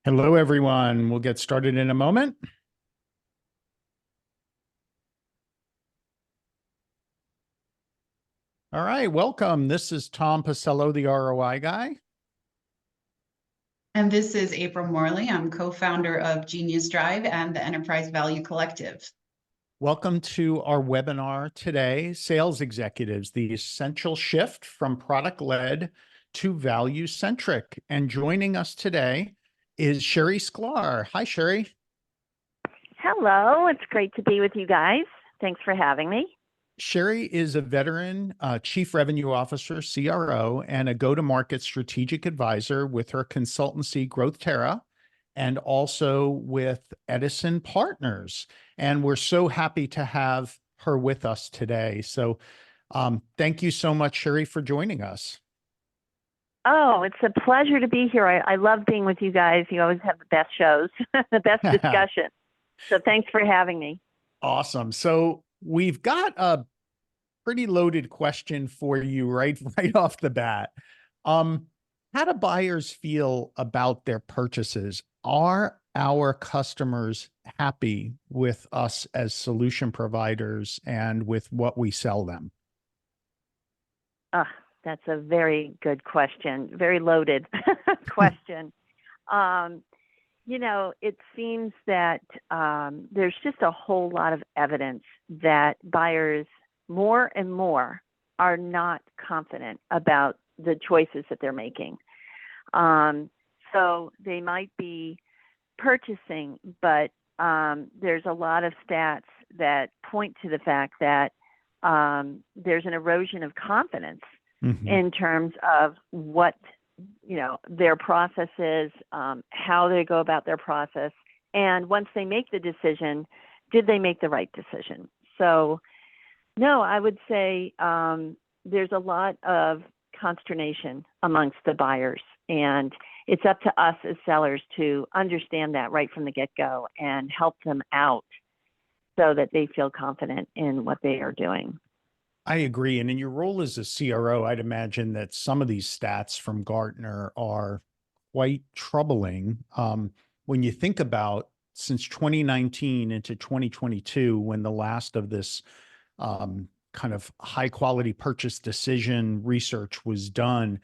Hello, everyone. We'll get started in a moment. All right, welcome. This is Tom Pacello, the ROI guy. And this is April Morley. I'm co-founder of Genius Drive and the Enterprise Value Collective. Welcome to our webinar today, Sales Executives, the essential shift from product-led to value-centric. And joining us today is Sherri Sklar. Hi, Sherri. Hello, it's great to be with you guys. Thanks for having me. Sherri is a veteran Chief Revenue Officer, CRO, and a go-to-market strategic advisor with her consultancy, GrowthTerra, and also with Edison Partners. And we're so happy to have her with us today. So thank you so much, Sherri, for joining us. Oh, it's a pleasure to be here. I love being with you guys. You always have the best shows, the best discussion. So thanks for having me. Awesome. So we've got a pretty loaded question for you right off the bat. How do buyers feel about their purchases? Are our customers happy with us as solution providers and with what we sell them? That's a very good question. Very loaded question. It seems that there's just a whole lot of evidence that buyers more and more are not confident about the choices that they're making. So they might be purchasing, but there's a lot of stats that point to the fact that there's an erosion of confidence in terms of what their process is, how they go about their process, and once they make the decision, did they make the right decision? So no, I would say there's a lot of consternation amongst the buyers, and it's up to us as sellers to understand that right from the get-go and help them out so that they feel confident in what they are doing. I agree. And in your role as a CRO, I'd imagine that some of these stats from Gartner are quite troubling. When you think about since 2019 into 2022, when the last of this kind of high quality purchase decision research was done,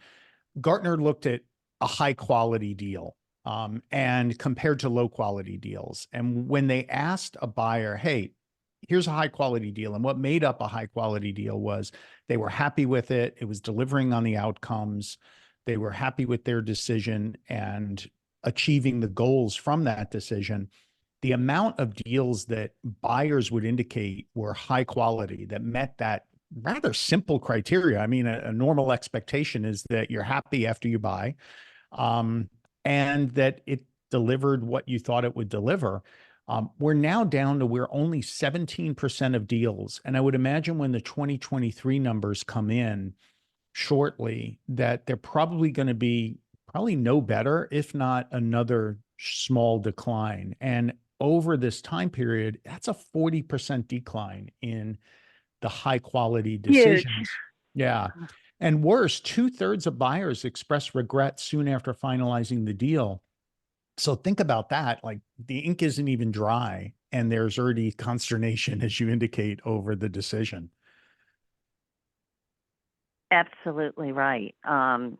Gartner looked at a high quality deal and compared to low quality deals. And when they asked a buyer, hey, here's a high quality deal, and what made up a high quality deal was they were happy with it. It was delivering on the outcomes. They were happy with their decision and achieving the goals from that decision. The amount of deals that buyers would indicate were high quality, that met that rather simple criteria. I mean, a normal expectation is that you're happy after you buy, and that it delivered what you thought it would deliver. We're now down to where only 17% of deals, and I would imagine when the 2023 numbers come in shortly, that they're probably going to be no better, if not another small decline. And over this time period, that's a 40% decline in the high quality decisions. Huge. Yeah. And worse, 2/3 of buyers express regret soon after finalizing the deal. So think about that. Like the ink isn't even dry and there's already consternation, as you indicate, over the decision. Absolutely right.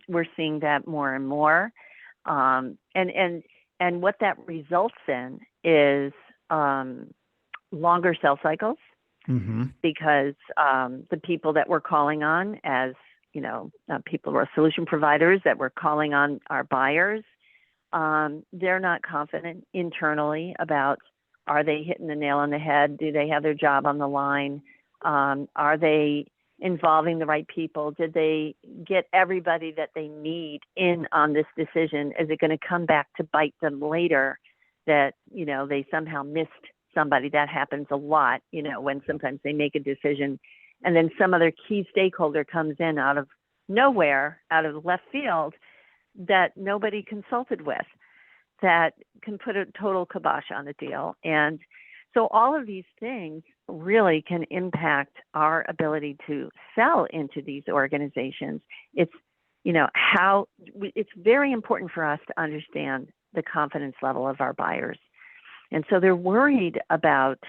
We're seeing that more and more. And what that results in is longer sales cycles, because the people that we're calling on as, people who are solution providers that we're calling on our buyers, they're not confident internally about, are they hitting the nail on the head? Do they have their job on the line? Are they involving the right people? Did they get everybody that they need in on this decision? Is it going to come back to bite them later that, they somehow missed somebody? That happens a lot, when sometimes they make a decision and then some other key stakeholder comes in out of nowhere, out of left field, that nobody consulted with, that can put a total kibosh on the deal. And so all of these things really can impact our ability to sell into these organizations. It's, it's very important for us to understand the confidence level of our buyers. And so they're worried about,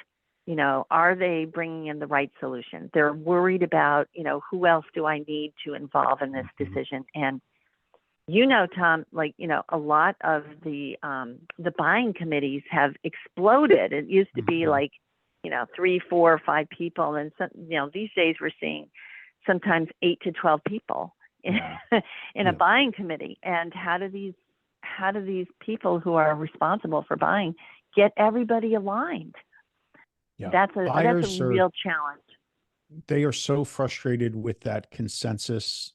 are they bringing in the right solution? They're worried about, who else do I need to involve in this decision? And, Tom, a lot of the buying committees have exploded. It used to be 3, 4, 5 people. And, these days we're seeing sometimes 8 to 12 people in a buying committee. And how do these people who are responsible for buying get everybody aligned? Yeah. That's a real challenge. They are so frustrated with that consensus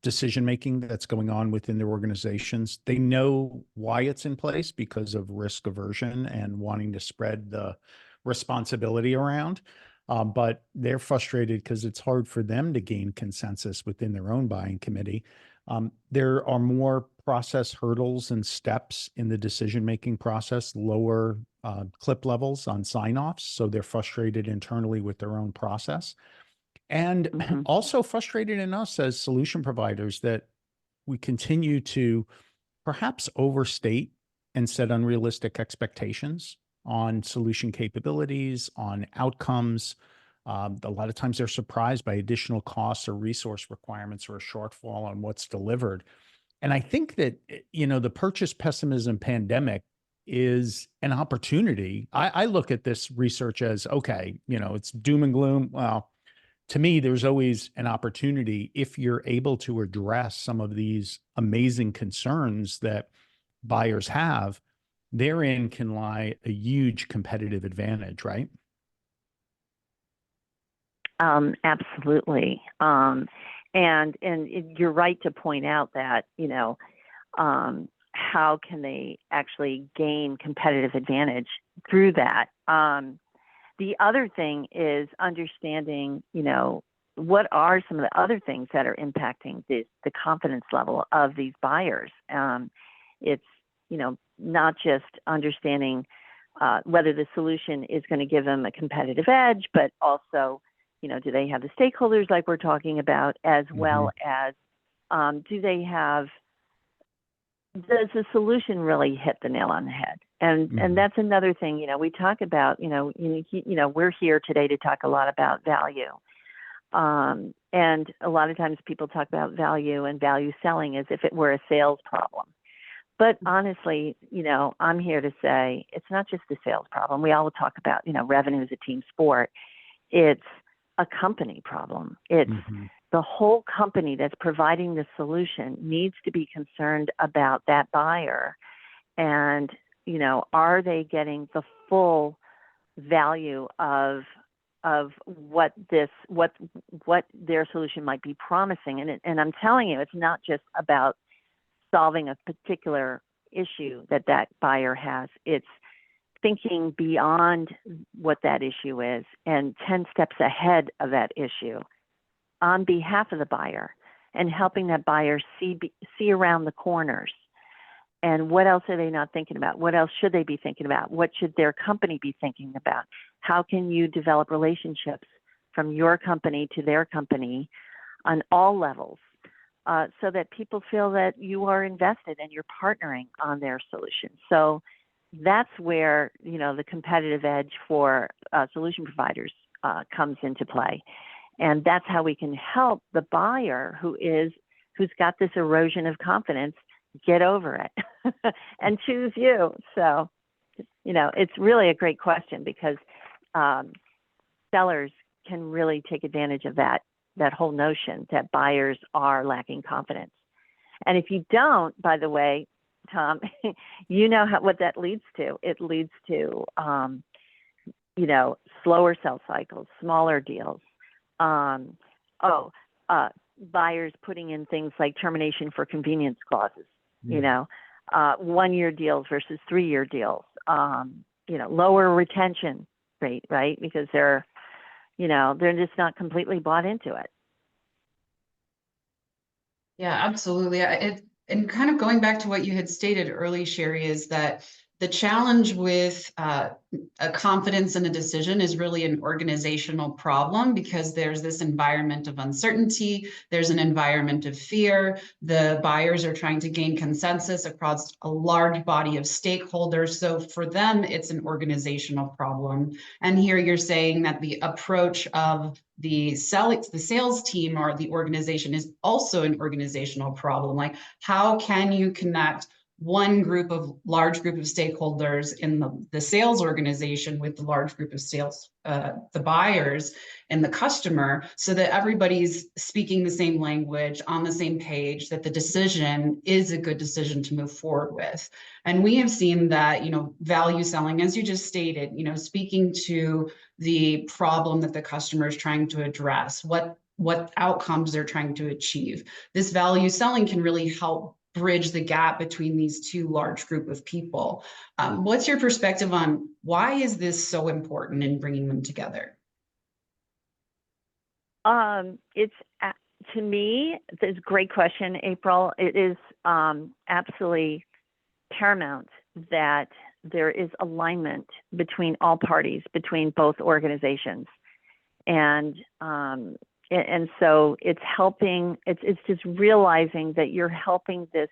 decision-making that's going on within their organizations. They know why it's in place because of risk aversion and wanting to spread the responsibility around. But they're frustrated because it's hard for them to gain consensus within their own buying committee. There are more process hurdles and steps in the decision-making process, lower clip levels on sign-offs. So they're frustrated internally with their own process. And also frustrated in us as solution providers that we continue to perhaps overstate and set unrealistic expectations on solution capabilities, on outcomes. A lot of times they're surprised by additional costs or resource requirements or a shortfall on what's delivered. And I think that, the purchase pessimism pandemic is an opportunity. I look at this research as, okay, it's doom and gloom. Well, to me, there's always an opportunity if you're able to address some of these amazing concerns that buyers have. Therein can lie a huge competitive advantage, right? Absolutely. And you're right to point out that, how can they actually gain competitive advantage through that? The other thing is understanding, what are some of the other things that are impacting the confidence level of these buyers? It's, not just understanding whether the solution is going to give them a competitive edge, but also, do they have the stakeholders like we're talking about, as well as does the solution really hit the nail on the head? And that's another thing, we talk about, we're here today to talk a lot about value. And a lot of times people talk about value and value selling as if it were a sales problem. But honestly, I'm here to say it's not just a sales problem. We all talk about, revenue is a team sport. It's a company problem. It's the whole company that's providing the solution needs to be concerned about that buyer. And, are they getting the full value of what their solution might be promising? And I'm telling you, it's not just about solving a particular issue that buyer has. It's thinking beyond what that issue is and 10 steps ahead of that issue on behalf of the buyer, and helping that buyer see around the corners. And what else are they not thinking about? What else should they be thinking about? What should their company be thinking about? How can you develop relationships from your company to their company on all levels, so that people feel that you are invested and you're partnering on their solution? So that's where, the competitive edge for solution providers comes into play. And that's how we can help the buyer who's got this erosion of confidence get over it and choose you. So, it's really a great question, because sellers can really take advantage of that whole notion that buyers are lacking confidence. And if you don't, by the way, Tom, what that leads to. It leads to, slower sales cycles, smaller deals. Buyers putting in things like termination for convenience clauses, 1-year deals versus 3-year deals, lower retention rate, right? Because they're just not completely bought into it. Yeah, absolutely. And kind of going back to what you had stated early, Sherri, is that The challenge with a confidence in a decision is really an organizational problem, because there's this environment of uncertainty, there's an environment of fear. The buyers are trying to gain consensus across a large body of stakeholders. So for them, it's an organizational problem. And here you're saying that the approach of the sales team or the organization is also an organizational problem. Like, how can you connect one large group of stakeholders in the sales organization with the large group of sales, the buyers and the customer, so that everybody's speaking the same language, on the same page, that the decision is a good decision to move forward with. And we have seen that, value selling, as you just stated, speaking to the problem that the customer is trying to address, what outcomes they're trying to achieve. This value selling can really help bridge the gap between these two large group of people. What's your perspective on why is this so important in bringing them together? It's to me, it's a great question, April. It is absolutely paramount that there is alignment between all parties, between both organizations, and so it's helping. It's just realizing that you're helping this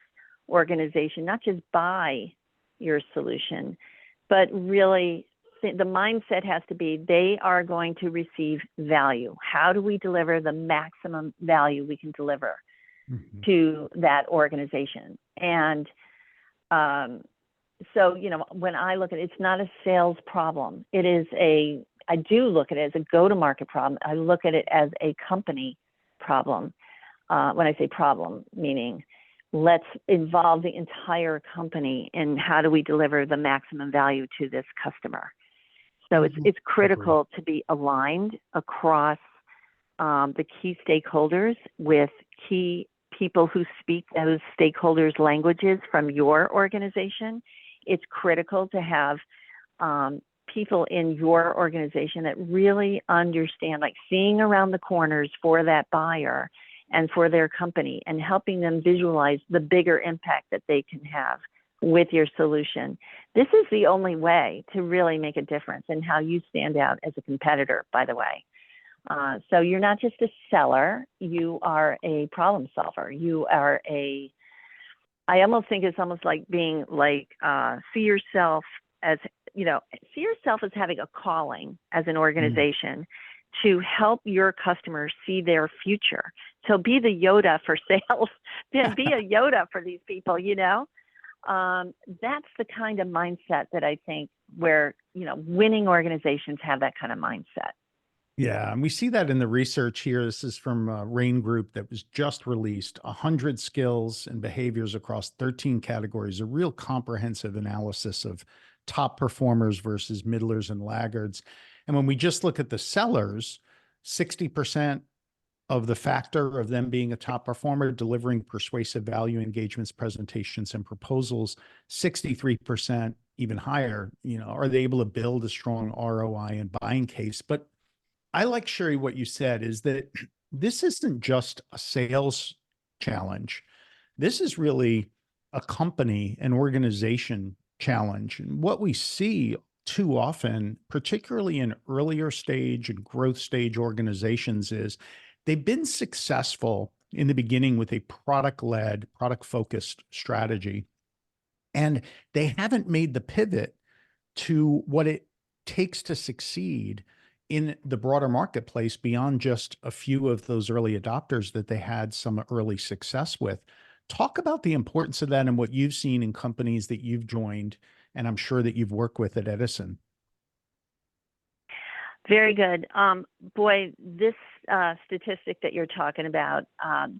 organization not just buy your solution, but really the mindset has to be they are going to receive value. How do we deliver the maximum value we can deliver to that organization? And so, when I look at it, it's not a sales problem. It is I do look at it as a go-to-market problem. I look at it as a company problem. When I say problem, meaning let's involve the entire company in how do we deliver the maximum value to this customer. So it's critical to be aligned across the key stakeholders with key people who speak those stakeholders' languages from your organization. It's critical to have people in your organization that really understand, like seeing around the corners for that buyer and for their company, and helping them visualize the bigger impact that they can have with your solution. This is the only way to really make a difference in how you stand out as a competitor, by the way. So you're not just a seller, you are a problem solver. You are I almost think it's almost like being like, see yourself as having a calling as an organization to help your customers see their future. So be the Yoda for sales, be a Yoda for these people, That's the kind of mindset that I think where, winning organizations have that kind of mindset. Yeah, and we see that in the research here. This is from Rain Group that was just released, 100 skills and behaviors across 13 categories, a real comprehensive analysis of top performers versus middlers and laggards. And when we just look at the sellers, 60% of the factor of them being a top performer, delivering persuasive value engagements, presentations, and proposals, 63%, even higher, are they able to build a strong ROI and buying case? But I like, Sherri, what you said is that this isn't just a sales challenge. This is really a company, an organization challenge. And what we see too often, particularly in earlier stage and growth stage organizations, is they've been successful in the beginning with a product-led, product-focused strategy. And they haven't made the pivot to what it takes to succeed in the broader marketplace beyond just a few of those early adopters that they had some early success with. Talk about the importance of that and what you've seen in companies that you've joined, and I'm sure that you've worked with at Edison. Very good. Boy, this statistic that you're talking about,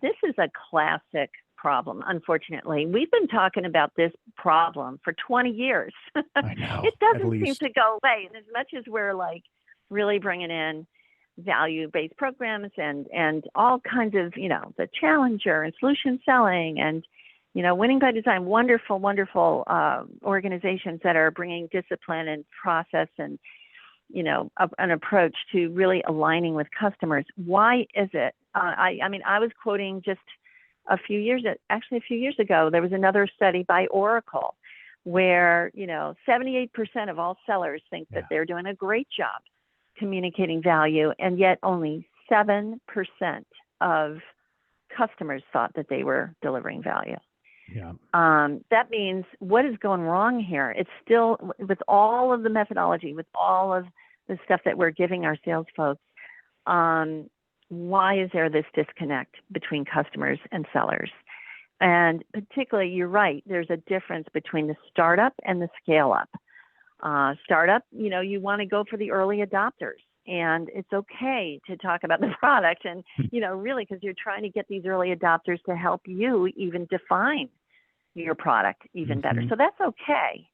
this is a classic problem, unfortunately. We've been talking about this problem for 20 years. I know, it doesn't seem to go away. And as much as we're like really bringing in value-based programs and all kinds of, the challenger and solution selling and, winning by design, wonderful organizations that are bringing discipline and process and, an approach to really aligning with customers. Why is it? I was quoting just a few years ago, there was another study by Oracle where, 78% of all sellers think that they're doing a great job communicating value, and yet only 7% of customers thought that they were delivering value. Yeah. That means, what is going wrong here? It's still, with all of the methodology, with all of the stuff that we're giving our sales folks, why is there this disconnect between customers and sellers? And particularly, you're right, there's a difference between the startup and the scale up. Startup, you want to go for the early adopters, and it's okay to talk about the product, and, really, because you're trying to get these early adopters to help you even define your product even better. So that's okay.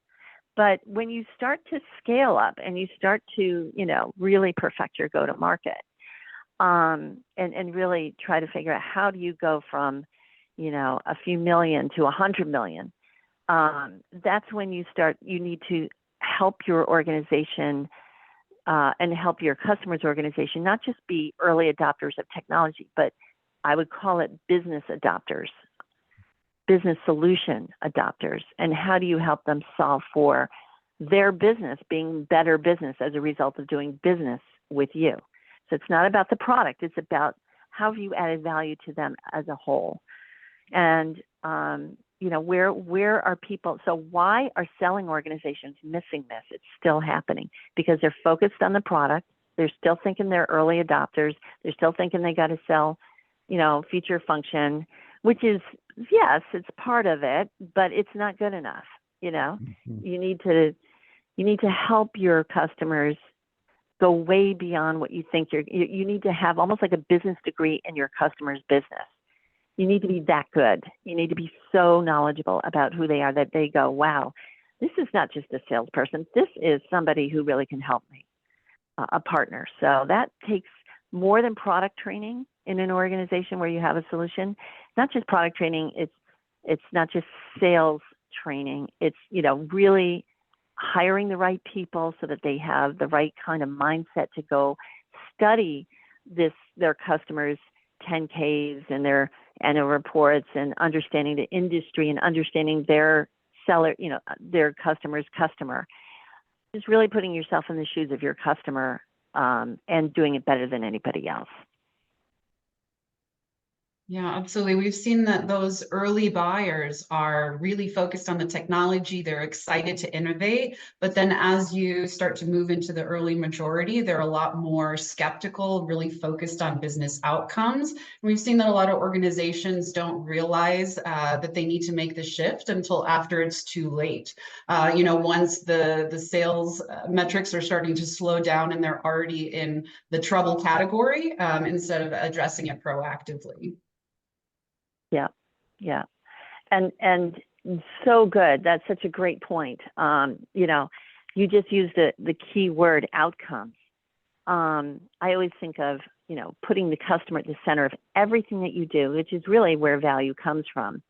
But when you start to scale up and you start to, really perfect your go-to-market, and really try to figure out, how do you go from, a few million to 100 million, that's when you need to help your organization and help your customers' organization not just be early adopters of technology, but I would call it business adopters, business solution adopters. And how do you help them solve for their business being better business as a result of doing business with you? So it's not about the product, it's about how have you added value to them as a whole. And where are people? So why are selling organizations missing this? It's still happening because they're focused on the product. They're still thinking they're early adopters. They're still thinking they got to sell, feature function, which is, yes, it's part of it, but it's not good enough. You need to help your customers go way beyond what you think you need to have almost like a business degree in your customer's business. You need to be that good. You need to be so knowledgeable about who they are that they go, wow, this is not just a salesperson. This is somebody who really can help me, a partner. So that takes more than product training in an organization where you have a solution. It's not just product training. It's not just sales training. It's, really hiring the right people so that they have the right kind of mindset to go study their customers' 10Ks and their annual reports, and understanding the industry and understanding their seller, their customer's customer. Just really putting yourself in the shoes of your customer, and doing it better than anybody else. Yeah, absolutely. We've seen that those early buyers are really focused on the technology. They're excited to innovate. But then as you start to move into the early majority, they're a lot more skeptical, really focused on business outcomes. And we've seen that a lot of organizations don't realize that they need to make the shift until after it's too late. Once the sales metrics are starting to slow down and they're already in the trouble category, instead of addressing it proactively. Yeah. And so good. That's such a great point. You just used the key word, outcomes. I always think of, putting the customer at the center of everything that you do, which is really where value comes from,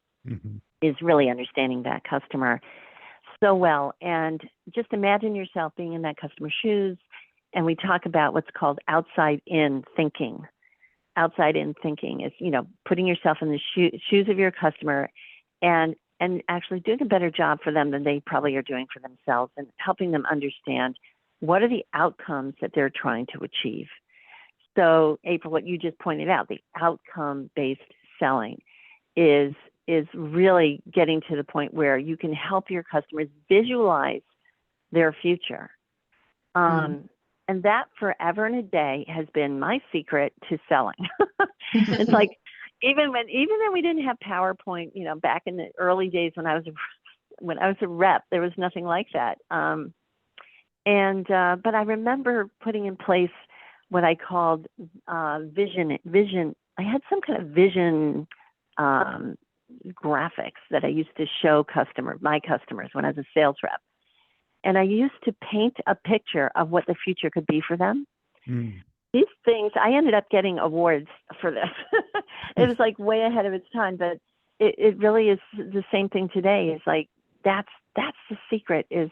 is really understanding that customer so well. And just imagine yourself being in that customer's shoes. And we talk about what's called outside-in thinking. Outside-in thinking is, putting yourself in the shoes of your customer and actually doing a better job for them than they probably are doing for themselves, and helping them understand what are the outcomes that they're trying to achieve. So, April, what you just pointed out, the outcome-based selling is really getting to the point where you can help your customers visualize their future. And that forever and a day has been my secret to selling. It's like, even when we didn't have PowerPoint, back in the early days when I was a rep, there was nothing like that. But I remember putting in place what I called vision. I had some kind of vision graphics that I used to show my customers when I was a sales rep. And I used to paint a picture of what the future could be for them. These things, I ended up getting awards for this. It was like way ahead of its time, but it really is the same thing today. It's like, that's the secret is,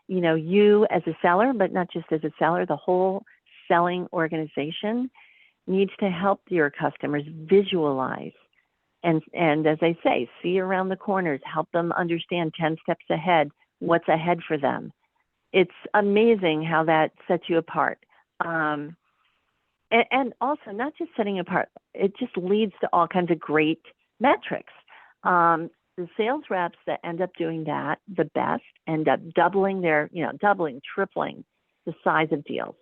you as a seller, but not just as a seller, the whole selling organization needs to help your customers visualize. And as I say, see around the corners, help them understand 10 steps ahead what's ahead for them. It's amazing how that sets you apart. And also not just setting apart, it just leads to all kinds of great metrics. The sales reps that end up doing that the best end up doubling, tripling the size of deals,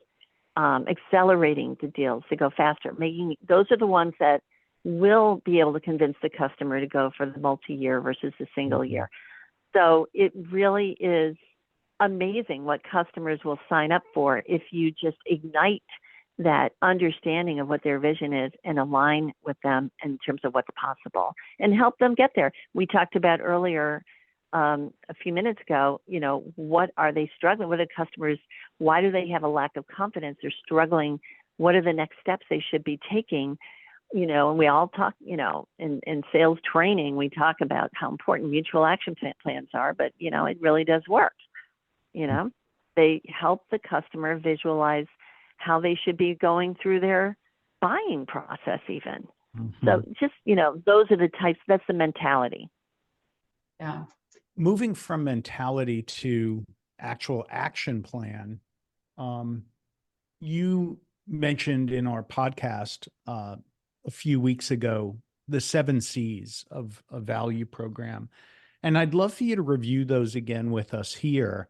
accelerating the deals to go faster. Those are the ones that will be able to convince the customer to go for the multi-year versus the single year. So it really is amazing what customers will sign up for if you just ignite that understanding of what their vision is and align with them in terms of what's possible and help them get there. We talked about earlier, a few minutes ago, what are they struggling with? The customers, why do they have a lack of confidence? They're struggling. What are the next steps they should be taking? And we all talk, in sales training, we talk about how important mutual action plans are, but, it really does work. They help the customer visualize how they should be going through their buying process even. So just, those are the types, that's the mentality. Yeah. Moving from mentality to actual action plan, you mentioned in our podcast a few weeks ago, the 7 C's of a value program. And I'd love for you to review those again with us here,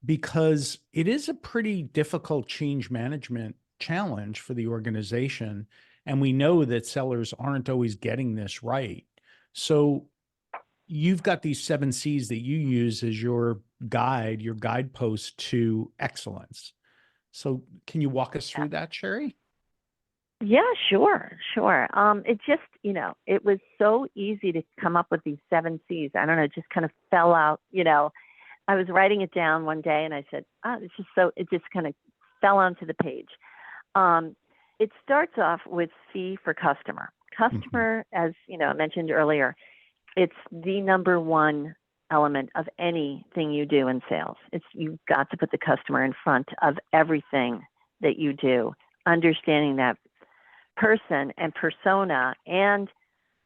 because it is a pretty difficult change management challenge for the organization. And we know that sellers aren't always getting this right. So you've got these 7 C's that you use as your guidepost to excellence. So can you walk us through that, Sherri? Yeah, sure. It just, it was so easy to come up with these 7 C's. I don't know, it just kind of fell out, I was writing it down one day and I said, it just kind of fell onto the page. It starts off with C for customer. Customer, as I mentioned earlier, it's the number one element of anything you do in sales. You've got to put the customer in front of everything that you do, understanding that person and persona and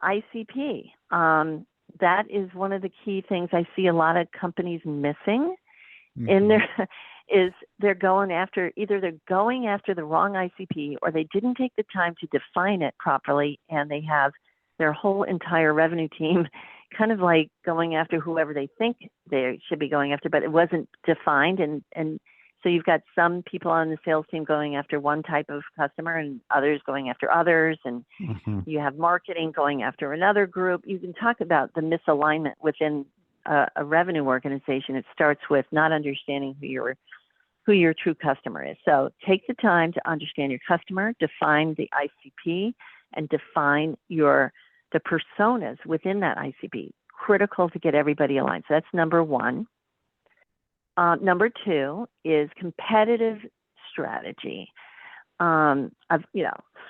ICP. That is one of the key things I see a lot of companies missing in there is they're going after the wrong ICP, or they didn't take the time to define it properly, and they have their whole entire revenue team kind of like going after whoever they think they should be going after, but it wasn't defined. And so you've got some people on the sales team going after one type of customer and others going after others. And you have marketing going after another group. You can talk about the misalignment within a revenue organization. It starts with not understanding who your true customer is. So take the time to understand your customer, define the ICP, and define the personas within that ICP. Critical to get everybody aligned. So that's number one. Number 2 is competitive strategy. I've,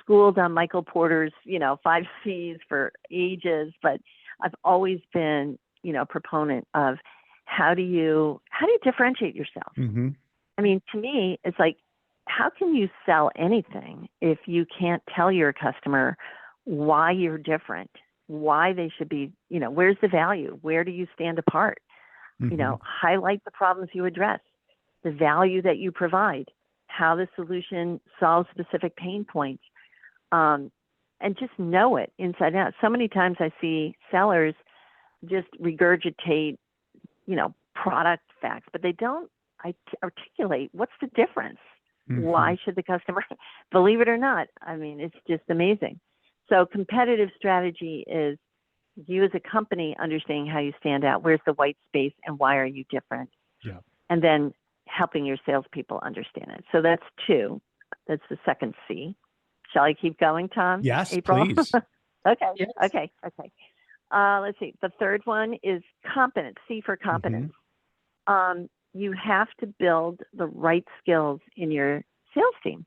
schooled on Michael Porter's, 5 C's for ages, but I've always been, a proponent of how do you differentiate yourself? I mean, to me, it's like, how can you sell anything if you can't tell your customer why you're different, why they should be, where's the value? Where do you stand apart? Highlight the problems you address, the value that you provide, how the solution solves specific pain points, and just know it inside out. So many times I see sellers just regurgitate, product facts, but they don't articulate what's the difference. Why should the customer, believe it or not? I mean, it's just amazing. So competitive strategy is you as a company understanding how you stand out, where's the white space, and why are you different? Yeah. And then helping your salespeople understand it. So that's 2. That's the second C. Shall I keep going, Tom? Yes, April? please. Okay. Yes. Okay. Let's see. The third one is competence. C for competence. You have to build the right skills in your sales team.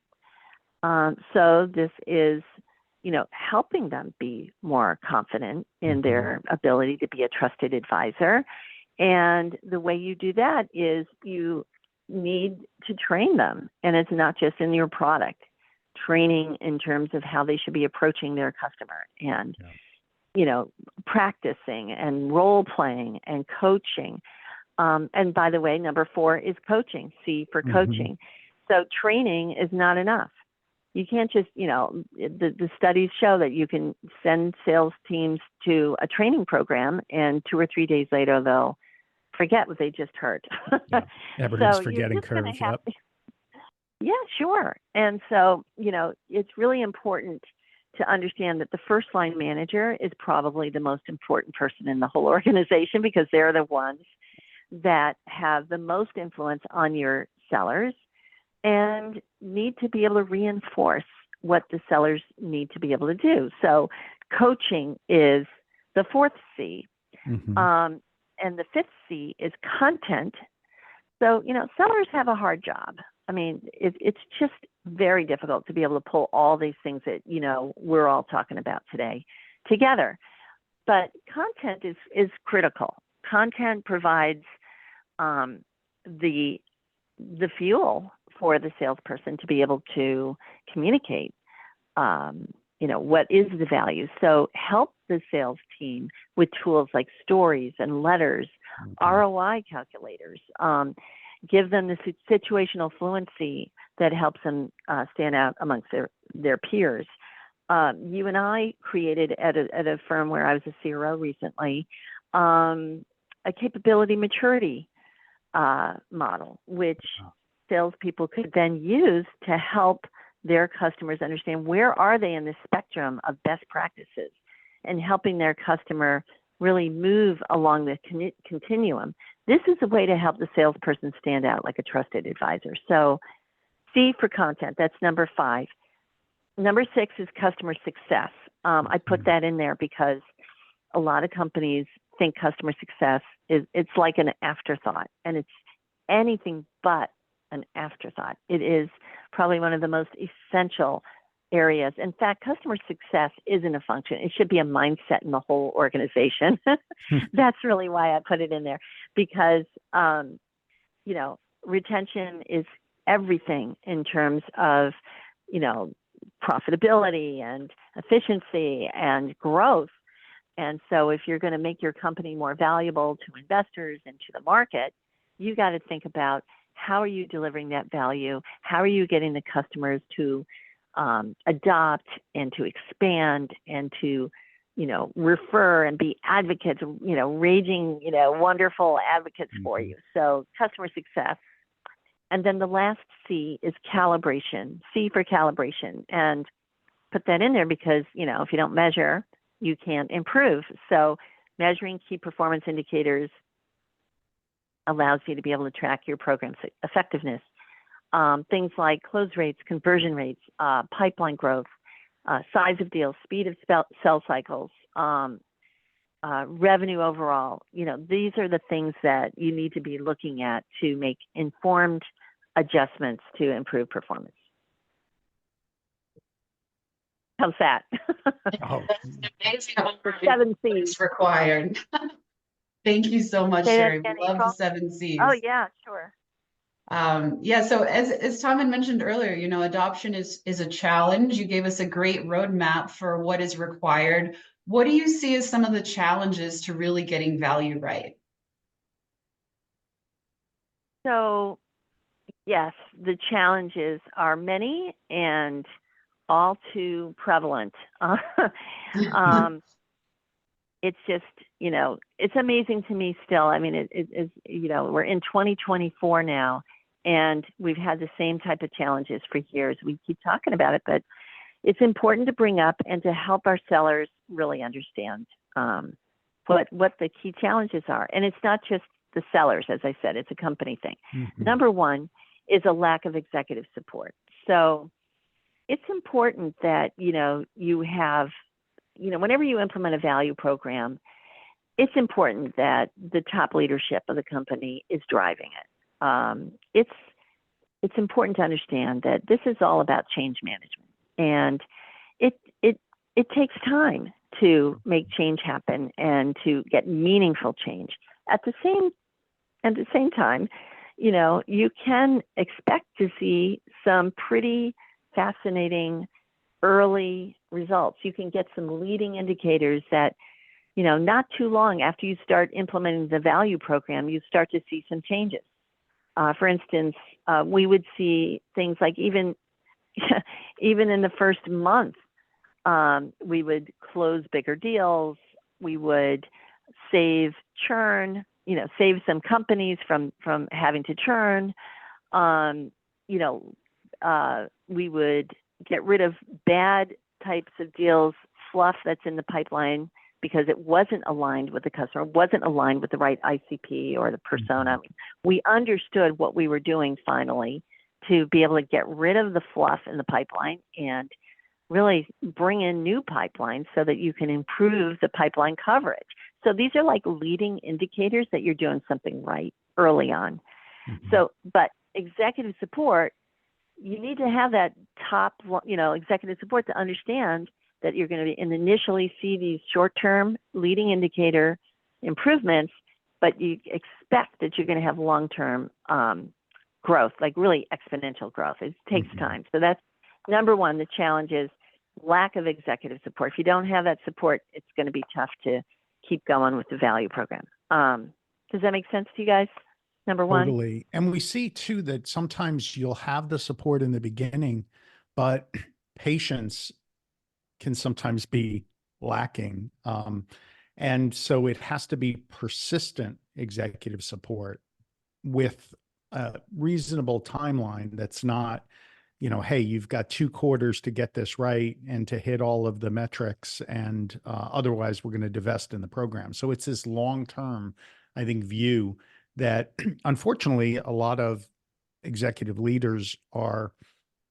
So this is, helping them be more confident in their ability to be a trusted advisor. And the way you do that is you need to train them. And it's not just in your product, training in terms of how they should be approaching their customer and, practicing and role playing and coaching. And by the way, number 4 is coaching, C for coaching. So training is not enough. You can't just, the studies show that you can send sales teams to a training program and 2 or 3 days later, they'll forget what they just heard. Yeah. Everybody's So forgetting curve. Yep. Yeah, sure. And so, it's really important to understand that the first line manager is probably the most important person in the whole organization, because they're the ones that have the most influence on your sellers and need to be able to reinforce what the sellers need to be able to do. So coaching is the 4th C. And the 5th C is content. So, sellers have a hard job. I mean, it's just very difficult to be able to pull all these things that, we're all talking about today together. But content is critical. Content provides the fuel for the salesperson to be able to communicate, what is the value. So help the sales team with tools like stories and letters, ROI calculators, give them the situational fluency that helps them stand out amongst their peers. You and I created at a firm where I was a CRO recently, a capability maturity model, which salespeople could then use to help their customers understand where are they in the spectrum of best practices, and helping their customer really move along the continuum. This is a way to help the salesperson stand out like a trusted advisor. So C for content, that's number 5. Number 6 is customer success. I put that in there because a lot of companies think customer success it's like an afterthought, and it's anything but an afterthought. It is probably one of the most essential areas. In fact, customer success isn't a function. It should be a mindset in the whole organization. That's really why I put it in there, because, retention is everything in terms of, profitability and efficiency and growth. And so if you're going to make your company more valuable to investors and to the market, you got to think about, how are you delivering that value? How are you getting the customers to adopt and to expand and to, refer and be advocates, raging, wonderful advocates for you. So customer success. And then the last C is calibration, C for calibration. And put that in there because, if you don't measure, you can't improve. So measuring key performance indicators allows you to be able to track your program's effectiveness. Things like close rates, conversion rates, pipeline growth, size of deals, speed of sell cycles, revenue overall. These are the things that you need to be looking at to make informed adjustments to improve performance. How's that? That's an amazing For 7 C's required. Thank you so much, Sherri. We love the 7 C's. Oh yeah, sure. So as Tom had mentioned earlier, adoption is a challenge. You gave us a great roadmap for what is required. What do you see as some of the challenges to really getting value right? So yes, the challenges are many and all too prevalent. It's just, it's amazing to me still. I mean, it is, we're in 2024 now, and we've had the same type of challenges for years. We keep talking about it, but it's important to bring up and to help our sellers really understand what the key challenges are. And it's not just the sellers, as I said, it's a company thing. Number 1 is a lack of executive support. So it's important that, you have, whenever you implement a value program, it's important that the top leadership of the company is driving it. It's important to understand that this is all about change management, and it takes time to make change happen and to get meaningful change. At the same time, you can expect to see some pretty fascinating early results. You can get some leading indicators that not too long after you start implementing the value program, you start to see some changes. For instance, we would see things like even in the first month, we would close bigger deals. We would save churn, save some companies from having to churn. We would get rid of bad types of deals, fluff that's in the pipeline because it wasn't aligned with the customer, wasn't aligned with the right ICP or the persona. We understood what we were doing finally to be able to get rid of the fluff in the pipeline and really bring in new pipelines so that you can improve the pipeline coverage. So these are like leading indicators that you're doing something right early on. So, but executive support, you need to have that top, executive support to understand that you're going to initially see these short-term leading indicator improvements, but you expect that you're going to have long-term growth, like really exponential growth. It takes time. So that's number one. The challenge is lack of executive support. If you don't have that support, it's going to be tough to keep going with the value program. Does that make sense to you guys? Number one. Totally. And we see too that sometimes you'll have the support in the beginning, but patience can sometimes be lacking. And so it has to be persistent executive support with a reasonable timeline that's not, hey, you've got 2 quarters to get this right and to hit all of the metrics, and otherwise we're going to divest in the program. So it's this long-term, I think, view that unfortunately a lot of executive leaders are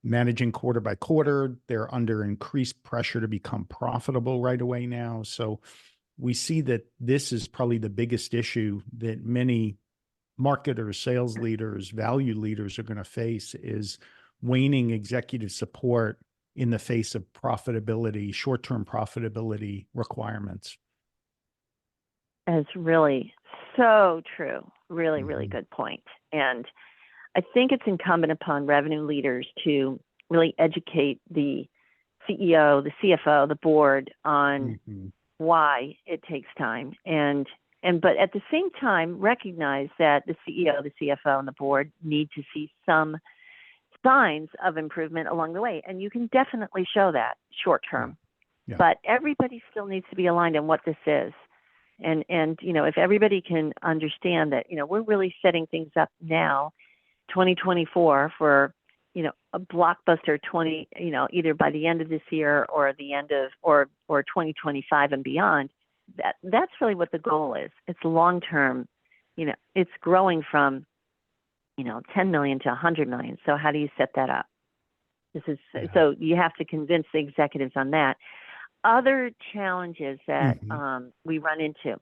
managing quarter by quarter. They're under increased pressure to become profitable right away now. So we see that this is probably the biggest issue that many marketers, sales leaders, value leaders are going to face, is waning executive support in the face of profitability, short-term profitability requirements. It's really so true. Really, really good point. And I think it's incumbent upon revenue leaders to really educate the CEO, the CFO, the board on why it takes time. But at the same time, recognize that the CEO, the CFO, and the board need to see some signs of improvement along the way. And you can definitely show that short term. Yeah. But everybody still needs to be aligned on what this is. And if everybody can understand that, we're really setting things up now, 2024 for, a blockbuster either by the end of this year or the end of, or 2025 and beyond, that's really what the goal is. It's long-term, it's growing from, 10 million to 100 million. So how do you set that up? So you have to convince the executives on that. Other challenges that we run into,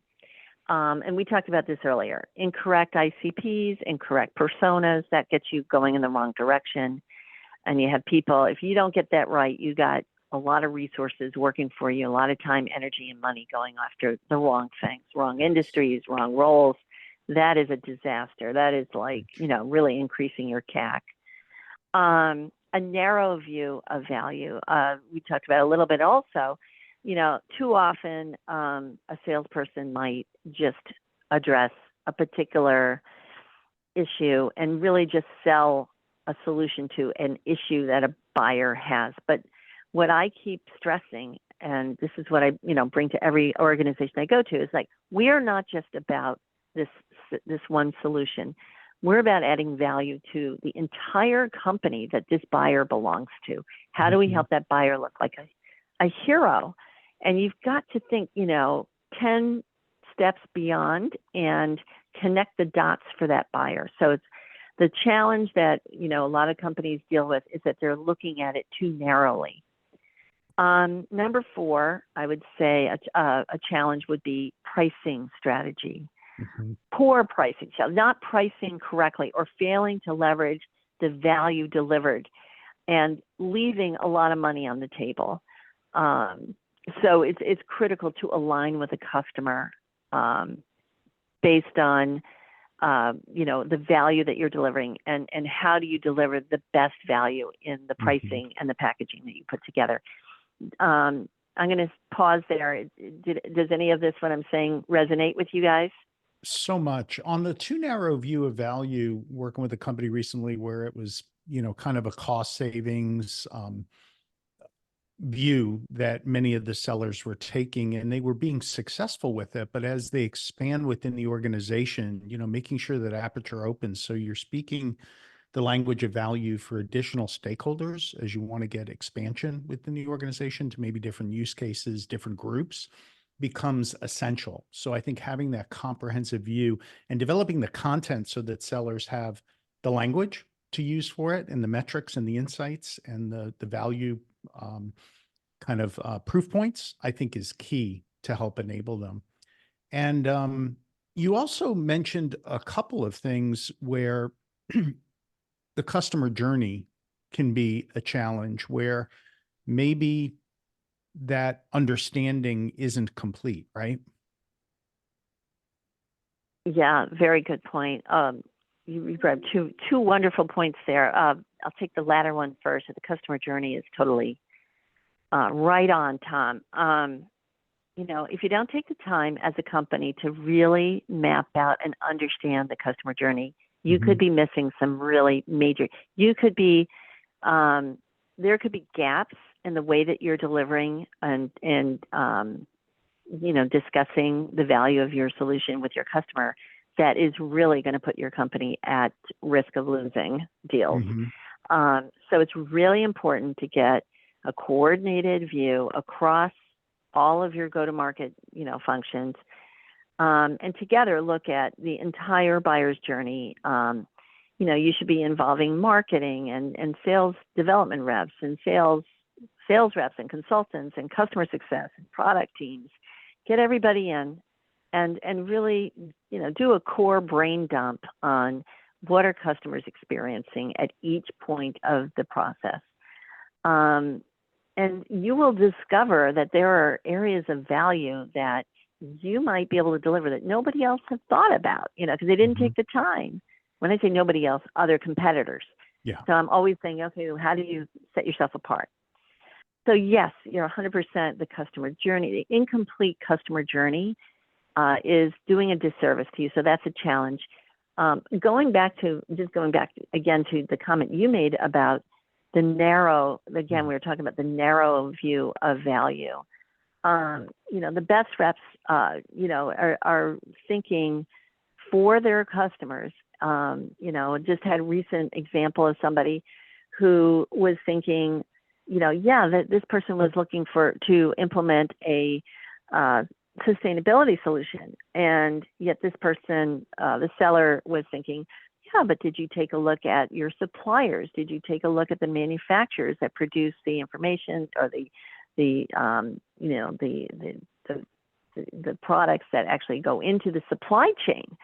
and we talked about this earlier, incorrect ICPs, incorrect personas, that gets you going in the wrong direction. And you have people, if you don't get that right, you got a lot of resources working for you, a lot of time, energy, and money going after the wrong things, wrong industries, wrong roles. That is a disaster. That is like, really increasing your CAC. A narrow view of value. We talked about a little bit also. Too often a salesperson might just address a particular issue and really just sell a solution to an issue that a buyer has. But what I keep stressing, and this is what I bring to every organization I go to, is like, we are not just about this one solution. We're about adding value to the entire company that this buyer belongs to. How do we help that buyer look like a hero? And you've got to think, 10 steps beyond and connect the dots for that buyer. So it's the challenge that, a lot of companies deal with is that they're looking at it too narrowly. Number 4, I would say a challenge would be pricing strategy. Poor pricing, so not pricing correctly or failing to leverage the value delivered and leaving a lot of money on the table. So it's critical to align with a customer based on the value that you're delivering and how do you deliver the best value in the pricing and the packaging that you put together. I'm going to pause there. Does any of this, what I'm saying, resonate with you guys? So much. On the too narrow view of value, working with a company recently where it was, kind of a cost savings view that many of the sellers were taking, and they were being successful with it. But as they expand within the organization, making sure that aperture opens. So you're speaking the language of value for additional stakeholders as you want to get expansion within the organization to maybe different use cases, different groups becomes essential. So I think having that comprehensive view and developing the content so that sellers have the language to use for it and the metrics and the insights and the value proof points, I think is key to help enable them. And you also mentioned a couple of things where the customer journey can be a challenge, where maybe that understanding isn't complete, right? Yeah, very good point. You brought two wonderful points there. I'll take the latter one first. The customer journey is totally right on, Tom. If you don't take the time as a company to really map out and understand the customer journey, you could be missing some really major. You could be there could be gaps in the way that you're delivering and discussing the value of your solution with your customer that is really going to put your company at risk of losing deals. So it's really important to get a coordinated view across all of your go-to-market, functions, and together look at the entire buyer's journey. You should be involving marketing and sales development reps and sales reps and consultants and customer success and product teams. Get everybody in and really, do a core brain dump on what are customers experiencing at each point of the process. And you will discover that there are areas of value that you might be able to deliver that nobody else has thought about, because they didn't take the time. When I say nobody else, other competitors. Yeah. So I'm always saying, okay, how do you set yourself apart? So yes, you're 100% the customer journey. The incomplete customer journey is doing a disservice to you. So that's a challenge. Going back again to the comment you made about the narrow, again, we were talking about the narrow view of value. The best reps, are thinking for their customers. Just had a recent example of somebody who was thinking, that this person was looking to implement a sustainability solution. And yet this person, the seller was thinking, yeah, but did you take a look at your suppliers? Did you take a look at the manufacturers that produce the information or the products that actually go into the supply chain?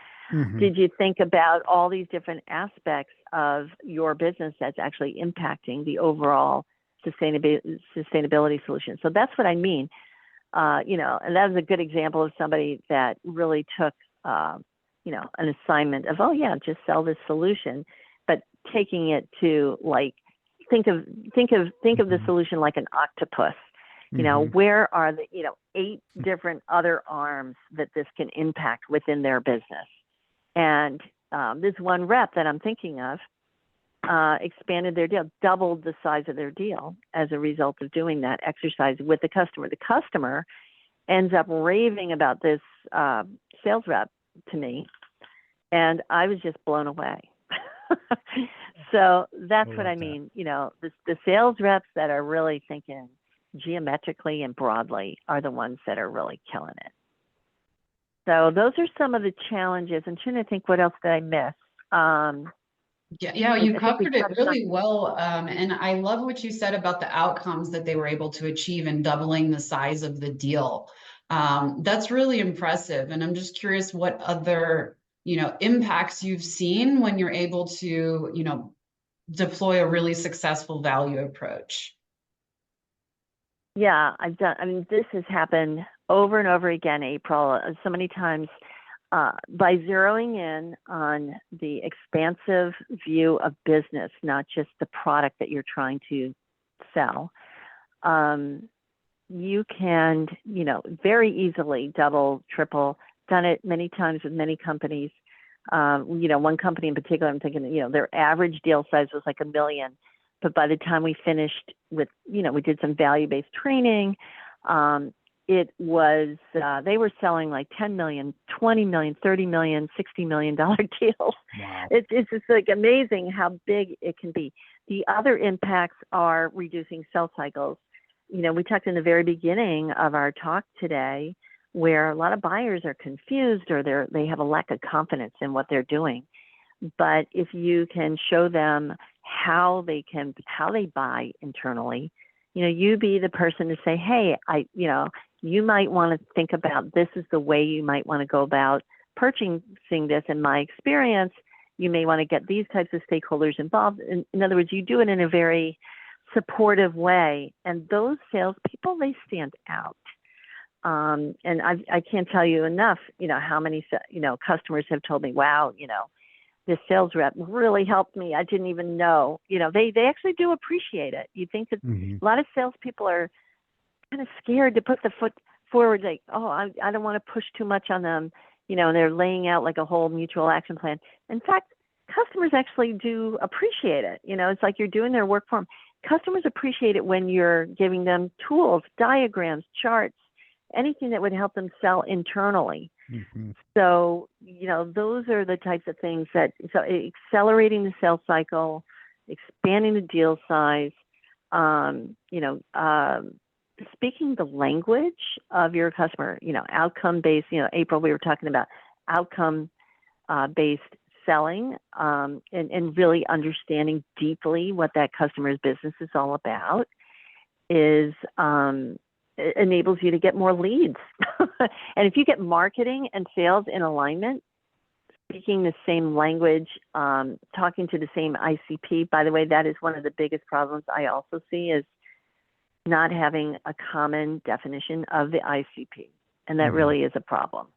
Did you think about all these different aspects of your business that's actually impacting the overall sustainability solution? So that's what I mean. And that was a good example of somebody that really took, an assignment of, oh yeah, just sell this solution, but taking it to think of the solution like an octopus. Where are the 8 different other arms that this can impact within their business? And this one rep that I'm thinking of expanded their deal, doubled the size of their deal as a result of doing that exercise with the customer. The customer ends up raving about this sales rep to me, and I was just blown away. So that's what I mean. The sales reps that are really thinking geometrically and broadly are the ones that are really killing it. So those are some of the challenges. I'm trying to think, what else did I miss? Yeah, you covered it really well. And I love what you said about the outcomes that they were able to achieve in doubling the size of the deal. That's really impressive. And I'm just curious what other, impacts you've seen when you're able to, deploy a really successful value approach. Yeah, this has happened over and over again, April, so many times. By zeroing in on the expansive view of business, not just the product that you're trying to sell, you can, very easily double, triple, done it many times with many companies. One company in particular, I'm thinking, their average deal size was like $1 million. But by the time we finished with, we did some value-based training, it was, they were selling like 10 million, 20 million, 30 million, $60 million deals. Wow. It's just like amazing how big it can be. The other impacts are reducing sales cycles. We talked in the very beginning of our talk today where a lot of buyers are confused or they have a lack of confidence in what they're doing. But if you can show them how they buy internally, you be the person to say, hey, you might want to think about this is the way you might want to go about purchasing this. In my experience, you may want to get these types of stakeholders involved. In other words, you do it in a very supportive way. And those salespeople, they stand out. And I can't tell you enough, how many, customers have told me, wow, this sales rep really helped me. I didn't even know, they actually do appreciate it. You think that a lot of salespeople are kind of scared to put the foot forward, like, oh, I don't want to push too much on them, and they're laying out like a whole mutual action plan. In fact, customers actually do appreciate it. It's like you're doing their work for them. Customers appreciate it when you're giving them tools, diagrams, charts, anything that would help them sell internally. So, those are the types of things so accelerating the sales cycle, expanding the deal size, speaking the language of your customer, outcome-based, April, we were talking about outcome-based selling, and really understanding deeply what that customer's business is all about it enables you to get more leads. And if you get marketing and sales in alignment, speaking the same language, talking to the same ICP, by the way, that is one of the biggest problems I also see is not having a common definition of the ICP. And that really is a problem.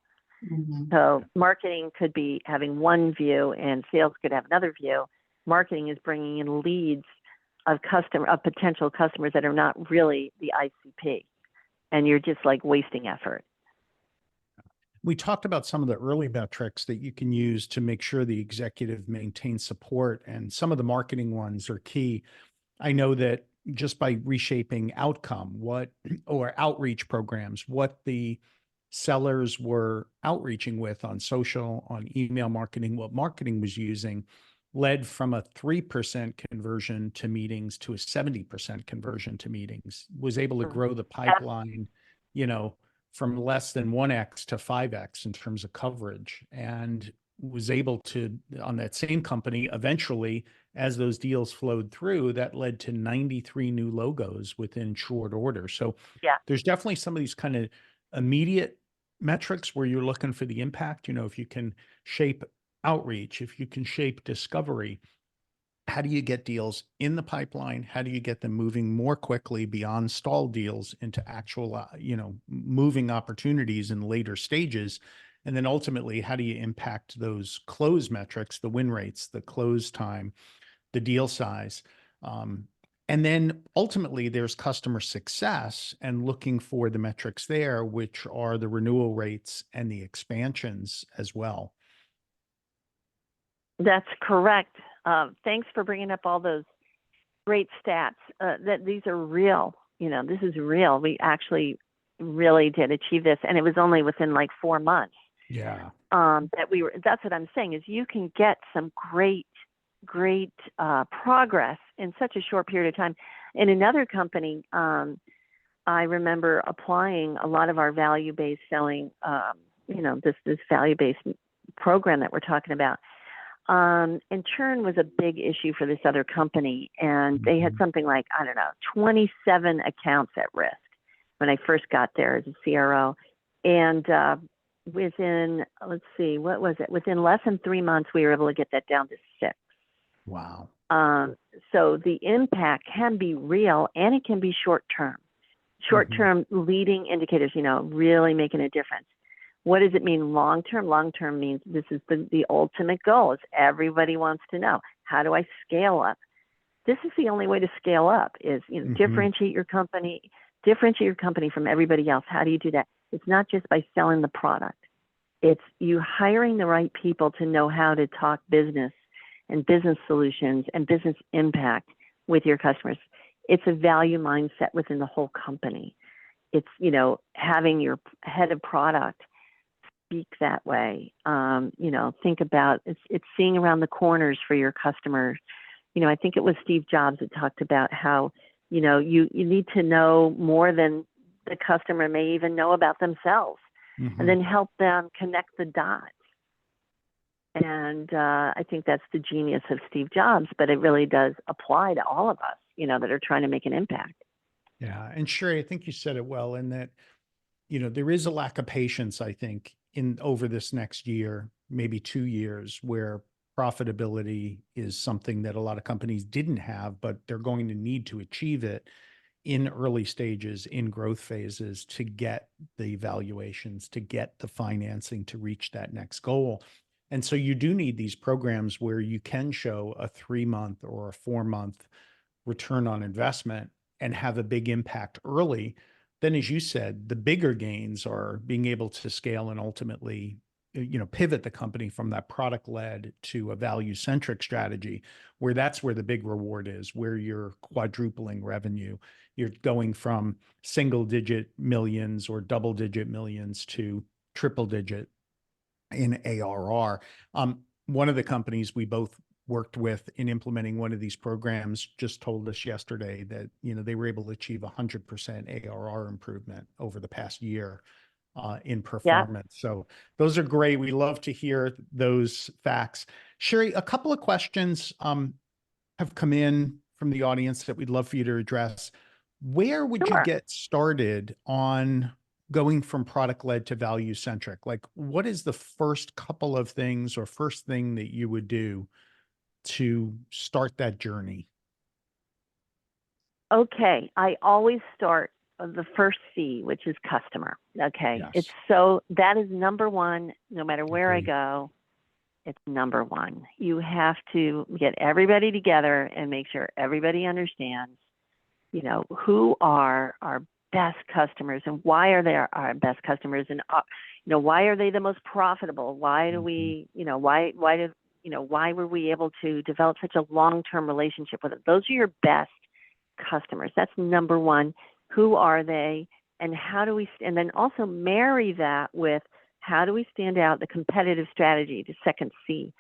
So marketing could be having one view and sales could have another view. Marketing is bringing in leads of potential customers that are not really the ICP. And you're just like wasting effort. We talked about some of the early metrics that you can use to make sure the executive maintains support, and some of the marketing ones are key. I know that just by reshaping outcome, or outreach programs, what the sellers were outreaching with on social, on email marketing, what marketing was using, led from a 3% conversion to meetings to a 70% conversion to meetings, was able to grow the pipeline, from less than 1x to 5x in terms of coverage, and was able to, on that same company, eventually, as those deals flowed through, that led to 93 new logos within short order. So there's definitely some of these kind of immediate metrics where you're looking for the impact. If you can shape outreach, if you can shape discovery, how do you get deals in the pipeline? How do you get them moving more quickly beyond stalled deals into actual, moving opportunities in later stages? And then ultimately, how do you impact those close metrics, the win rates, the close time, the deal size? And then ultimately there's customer success and looking for the metrics there, which are the renewal rates and the expansions as well. That's correct. Thanks for bringing up all those great stats. That these are real. This is real. We actually really did achieve this, and it was only within like 4 months. Yeah. That's what I'm saying is you can get some great progress in such a short period of time. In another company, I remember applying a lot of our value-based selling, this value-based program that we're talking about. And churn was a big issue for this other company. And they had something like, 27 accounts at risk when I first got there as a CRO. And within, within less than 3 months, we were able to get that down to 6. Wow. So the impact can be real and it can be short-term. Short-term leading indicators, really making a difference. What does it mean long-term? Long-term means this is the ultimate goal is everybody wants to know, how do I scale up? This is the only way to scale up is, differentiate your company, differentiate your company from everybody else. How do you do that? It's not just by selling the product. It's you hiring the right people to know how to talk business and business solutions and business impact with your customers. It's a value mindset within the whole company. It's, you know, having your head of product speak that way. You know, think about it's seeing around the corners for your customers. You know, I think it was Steve Jobs that talked about how, you know, you need to know more than the customer may even know about themselves, and then help them connect the dots. And I think that's the genius of Steve Jobs, but it really does apply to all of us, you know, that are trying to make an impact. Yeah. And Sherri, I think you said it well in that, you know, there is a lack of patience, I think, in over this next year, maybe 2 years, where profitability is something that a lot of companies didn't have, but they're going to need to achieve it in early stages, in growth phases, to get the valuations, to get the financing, to reach that next goal. And so you do need these programs where you can show a 3-month or a 4-month return on investment and have a big impact early. Then, as you said, the bigger gains are being able to scale and ultimately, you know, pivot the company from that product led to a value-centric strategy, where that's where the big reward is, where you're quadrupling revenue. You're going from single digit millions or double digit millions to triple digit in ARR. One of the companies we both worked with in implementing one of these programs just told us yesterday that, you know, they were able to achieve 100% ARR improvement over the past year in performance. Yeah. So those are great. We love to hear those facts. Sherri, a couple of questions have come in from the audience that we'd love for you to address. Where would you get started on going from product led to value centric? Like, what is the first couple of things or first thing that you would do to start that journey? Okay. I always start the first C, which is customer. Okay. Yes. That is number one, no matter where I go, it's number one. You have to get everybody together and make sure everybody understands, you know, who are our best customers and why are they our best customers, and you know, why are they the most profitable? Why do we, you know, why were we able to develop such a long-term relationship with them? Those are your best customers. That's number one. Who are they, and how do we? And then also marry that with how do we stand out? The competitive strategy, the second C.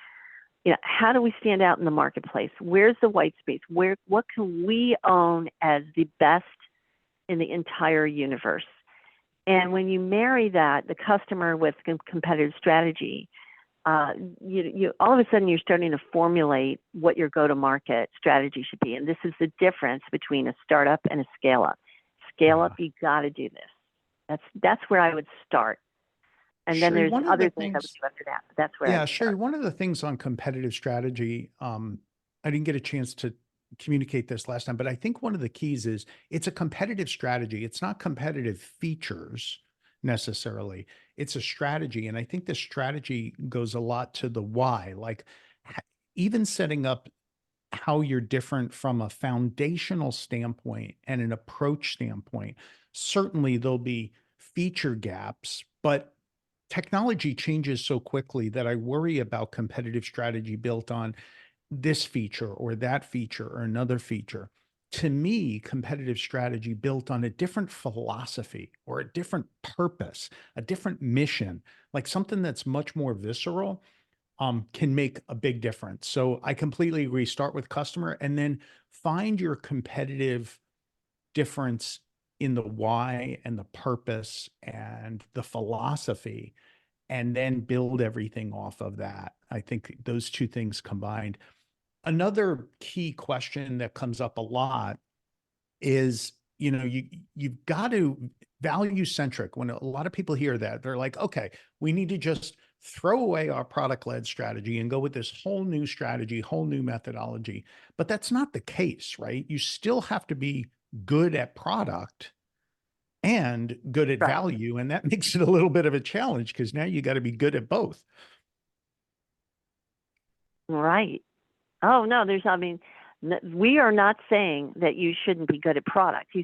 You know, how do we stand out in the marketplace? Where's the white space? What can we own as the best in the entire universe? And when you marry that, the customer with competitive strategy, you all of a sudden you're starting to formulate what your go-to-market strategy should be. And this is the difference between a startup and a scale-up. Scale-up, you got to do this. That's where I would start. And then there's other things I would do after that. But that's where. Yeah, Sherri, one of the things on competitive strategy, I didn't get a chance to communicate this last time, but I think one of the keys is it's a competitive strategy. It's not competitive features necessarily. It's a strategy. And I think the strategy goes a lot to the why, like even setting up how you're different from a foundational standpoint and an approach standpoint. Certainly there'll be feature gaps, but technology changes so quickly that I worry about competitive strategy built on this feature or that feature or another feature. To me, competitive strategy built on a different philosophy or a different purpose, a different mission, like something that's much more visceral, can make a big difference. So I completely agree. Start with customer and then find your competitive difference in the why and the purpose and the philosophy, and then build everything off of that. I think those two things combined. Another key question that comes up a lot is, you know, you've got to value centric. When a lot of people hear that, they're like, okay, we need to just throw away our product led strategy and go with this whole new strategy, whole new methodology. But that's not the case, right? You still have to be good at product and good at value. And that makes it a little bit of a challenge because now you got to be good at both. Right. Oh, no, We are not saying that you shouldn't be good at product.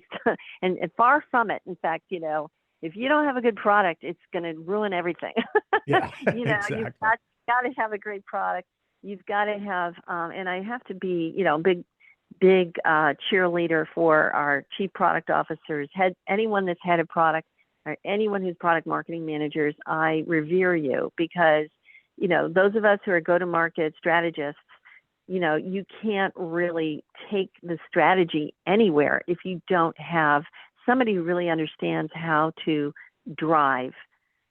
And far from it. In fact, if you don't have a good product, it's going to ruin everything. Yeah, You've exactly. got to have a great product. You've got to have, and I have to be, big cheerleader for our chief product officers, anyone that's head of product, or anyone who's product marketing managers. I revere you because, those of us who are go-to-market strategists, you can't really take the strategy anywhere if you don't have somebody who really understands how to drive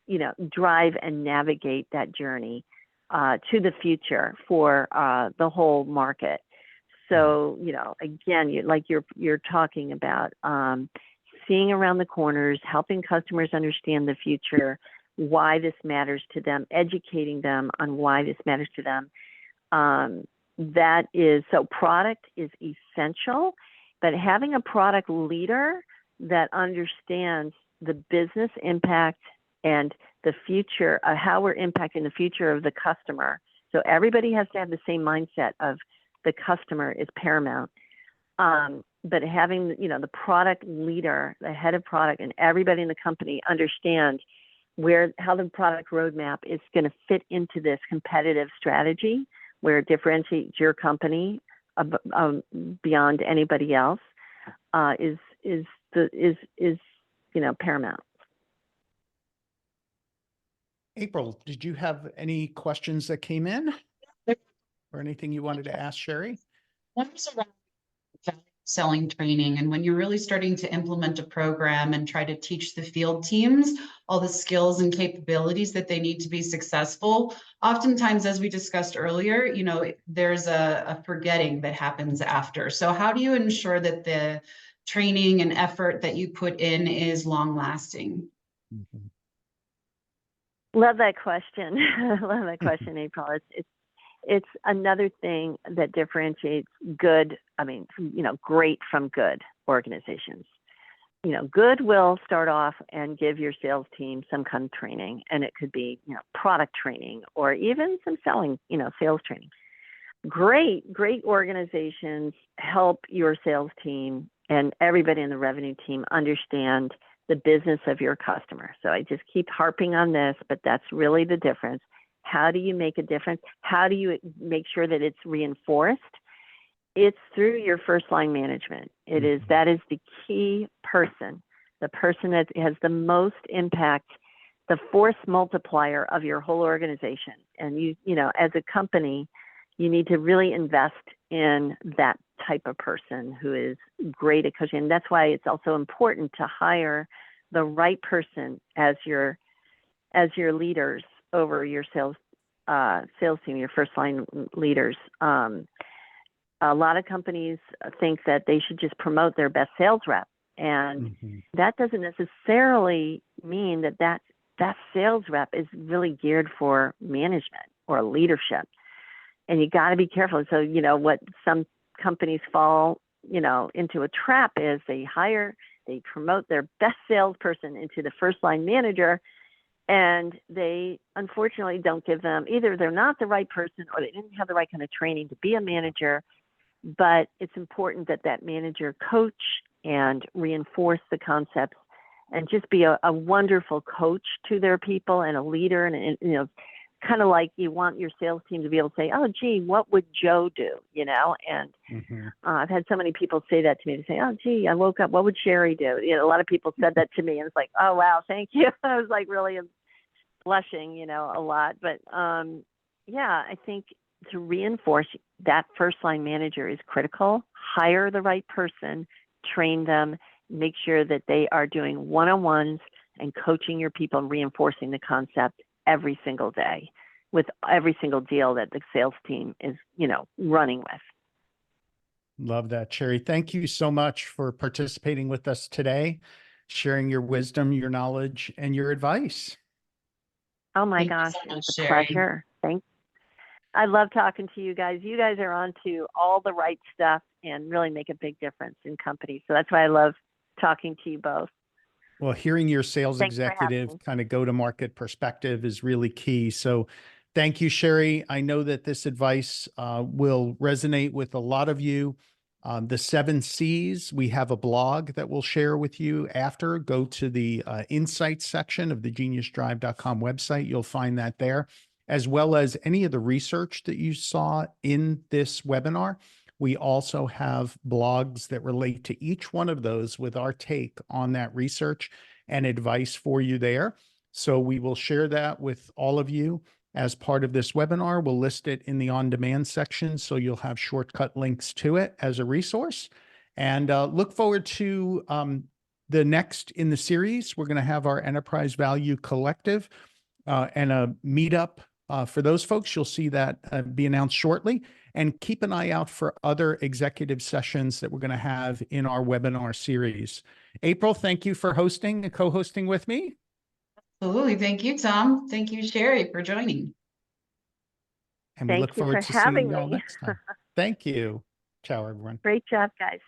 and navigate that journey to the future for the whole market. So, again, you're talking about seeing around the corners, helping customers understand the future, why this matters to them, educating them on why this matters to them. So product is essential, but having a product leader that understands the business impact and the future, how we're impacting the future of the customer. So everybody has to have the same mindset of the customer is paramount. But having, the product leader, the head of product, and everybody in the company understand how the product roadmap is going to fit into this competitive strategy, where it differentiates your company beyond anybody else, is paramount. April, did you have any questions that came in or anything you wanted to ask Sherri? One was around value selling training, and when you're really starting to implement a program and try to teach the field teams all the skills and capabilities that they need to be successful, oftentimes, as we discussed earlier, there's a forgetting that happens after. So how do you ensure that the training and effort that you put in is long lasting? Mm-hmm. Love that question. Love that question, April. It's another thing that differentiates great from good organizations. Good will start off and give your sales team some kind of training, and it could be, product training or even some selling, sales training. Great organizations help your sales team and everybody in the revenue team understand the business of your customer. So I just keep harping on this, but that's really the difference. How do you make a difference? How do you make sure that it's reinforced? It's through your first line management. That is the key person, the person that has the most impact, the force multiplier of your whole organization. And you as a company, you need to really invest in that type of person who is great at coaching. And that's why it's also important to hire the right person as your leaders over your sales team, your first line leaders. A lot of companies think that they should just promote their best sales rep. And that doesn't necessarily mean that sales rep is really geared for management or leadership. And you got to be careful. So, what some companies fall, into a trap is they promote their best salesperson into the first line manager, and they unfortunately don't give them, either they're not the right person or they didn't have the right kind of training to be a manager. But it's important that manager coach and reinforce the concepts and just be a wonderful coach to their people and a leader. And kind of like you want your sales team to be able to say, oh, gee, what would Joe do? And I've had so many people say that to me. They say, oh, gee, I woke up, what would Sherri do? A lot of people said that to me, and it's like, oh, wow, thank you. I was like really blushing, a lot. But I think to reinforce that first line manager is critical. Hire the right person, train them, make sure that they are doing one-on-ones and coaching your people and reinforcing the concept every single day with every single deal that the sales team is, running with. Love that, Sherri. Thank you so much for participating with us today, sharing your wisdom, your knowledge, and your advice. Oh my gosh, it's a pleasure. I love talking to you guys. You guys are on to all the right stuff and really make a big difference in companies. So that's why I love talking to you both. Well, hearing your sales executive kind of go-to-market perspective is really key. So Thank you, Sherri. I know that this advice will resonate with a lot of you. The 7 C's, we have a blog that we'll share with you after. Go to the insights section of the geniusdrive.com website. You'll find that there, as well as any of the research that you saw in this webinar. We also have blogs that relate to each one of those with our take on that research and advice for you there. So we will share that with all of you as part of this webinar. We'll list it in the on-demand section, so you'll have shortcut links to it as a resource. And look forward to the next in the series. We're going to have our Enterprise Value Collective and a meetup for those folks. You'll see that be announced shortly. And keep an eye out for other executive sessions that we're going to have in our webinar series. April, thank you for hosting and co-hosting with me. Absolutely. Thank you, Tom. Thank you, Sherri, for joining. And we Thank look you forward for to seeing having you all me. next time. Thank you. Ciao, everyone. Great job, guys.